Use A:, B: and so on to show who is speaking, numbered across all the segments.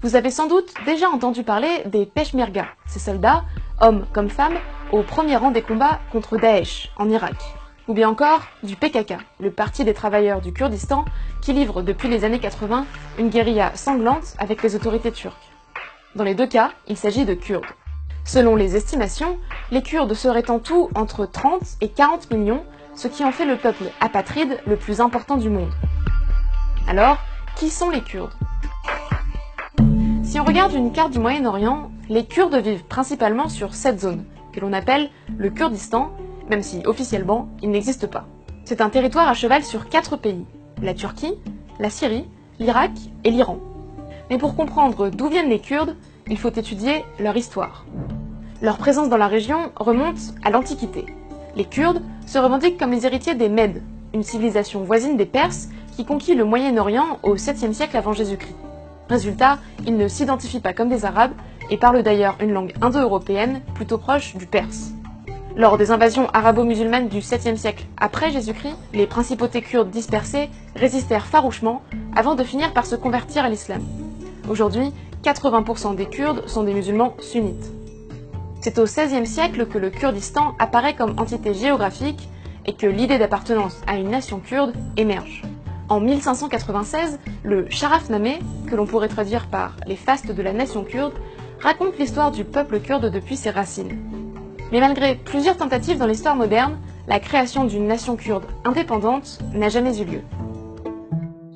A: Vous avez sans doute déjà entendu parler des Peshmerga, ces soldats, hommes comme femmes, au premier rang des combats contre Daesh en Irak. Ou bien encore du PKK, le Parti des travailleurs du Kurdistan, qui livre depuis les années 80 une guérilla sanglante avec les autorités turques. Dans les deux cas, il s'agit de Kurdes. Selon les estimations, les Kurdes seraient en tout entre 30 et 40 millions, ce qui en fait le peuple apatride le plus important du monde. Alors, qui sont les Kurdes ? Si on regarde une carte du Moyen-Orient, les Kurdes vivent principalement sur cette zone, que l'on appelle le Kurdistan, même si officiellement il n'existe pas. C'est un territoire à cheval sur 4 pays, la Turquie, la Syrie, l'Irak et l'Iran. Mais pour comprendre d'où viennent les Kurdes, il faut étudier leur histoire. Leur présence dans la région remonte à l'Antiquité. Les Kurdes se revendiquent comme les héritiers des Mèdes, une civilisation voisine des Perses qui conquit le Moyen-Orient au 7e siècle avant Jésus-Christ. Résultat, ils ne s'identifient pas comme des Arabes et parlent d'ailleurs une langue indo-européenne plutôt proche du perse. Lors des invasions arabo-musulmanes du 7e siècle après Jésus-Christ, les principautés kurdes dispersées résistèrent farouchement avant de finir par se convertir à l'islam. Aujourd'hui, 80% des Kurdes sont des musulmans sunnites. C'est au XVIe siècle que le Kurdistan apparaît comme entité géographique et que l'idée d'appartenance à une nation kurde émerge. En 1596, le Sharafnameh, que l'on pourrait traduire par les fastes de la nation kurde, raconte l'histoire du peuple kurde depuis ses racines. Mais malgré plusieurs tentatives dans l'histoire moderne, la création d'une nation kurde indépendante n'a jamais eu lieu.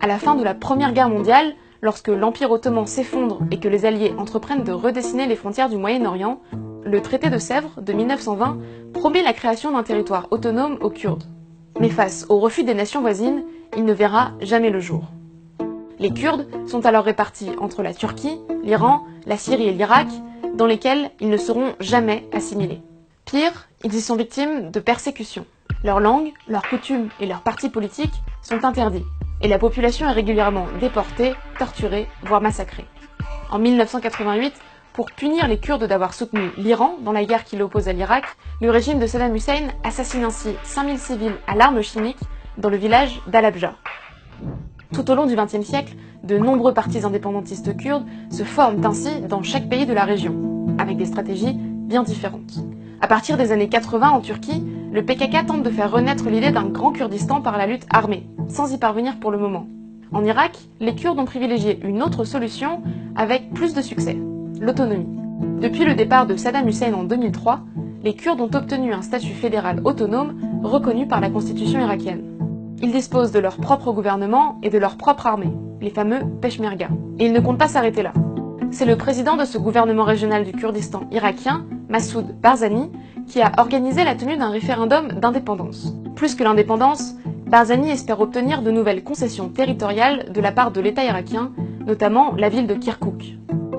A: À la fin de la Première Guerre mondiale, lorsque l'Empire ottoman s'effondre et que les Alliés entreprennent de redessiner les frontières du Moyen-Orient, le traité de Sèvres de 1920 promet la création d'un territoire autonome aux Kurdes. Mais face au refus des nations voisines, il ne verra jamais le jour. Les Kurdes sont alors répartis entre la Turquie, l'Iran, la Syrie et l'Irak, dans lesquels ils ne seront jamais assimilés. Pire, ils y sont victimes de persécutions. Leur langue, leurs coutumes et leurs partis politiques sont interdits, et la population est régulièrement déportée, torturée, voire massacrée. En 1988, pour punir les Kurdes d'avoir soutenu l'Iran dans la guerre qui l'oppose à l'Irak, le régime de Saddam Hussein assassine ainsi 5000 civils à l'arme chimique dans le village d'Al-Abja. Tout au long du XXe siècle, de nombreux partis indépendantistes kurdes se forment ainsi dans chaque pays de la région, avec des stratégies bien différentes. À partir des années 80 en Turquie, le PKK tente de faire renaître l'idée d'un grand Kurdistan par la lutte armée, sans y parvenir pour le moment. En Irak, les Kurdes ont privilégié une autre solution avec plus de succès, l'autonomie. Depuis le départ de Saddam Hussein en 2003, les Kurdes ont obtenu un statut fédéral autonome reconnu par la constitution irakienne. Ils disposent de leur propre gouvernement et de leur propre armée, les fameux Peshmerga. Et ils ne comptent pas s'arrêter là. C'est le président de ce gouvernement régional du Kurdistan irakien, Massoud Barzani, qui a organisé la tenue d'un référendum d'indépendance. Plus que l'indépendance, Barzani espère obtenir de nouvelles concessions territoriales de la part de l'État irakien, notamment la ville de Kirkouk.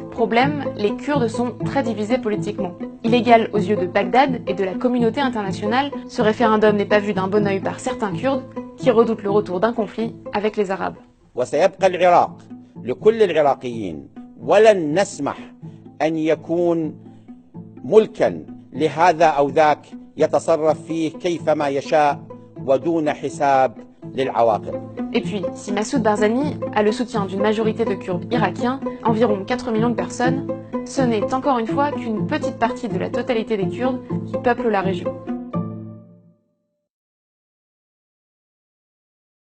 A: Problème, les Kurdes sont très divisés politiquement. Illégal aux yeux de Bagdad et de la communauté internationale, ce référendum n'est pas vu d'un bon œil par certains Kurdes qui redoutent le retour d'un conflit avec les Arabes.
B: وسيبقى العراق لكل العراقيين ولن نسمح أن يكون ملكا لهذا أو ذاك يتصرف فيه كيفما يشاء ودون حساب للعواقب.
A: Et puis, si Massoud Barzani a le soutien d'une majorité de Kurdes irakiens, environ 4 millions de personnes, ce n'est encore une fois qu'une petite partie de la totalité des Kurdes qui peuplent la région.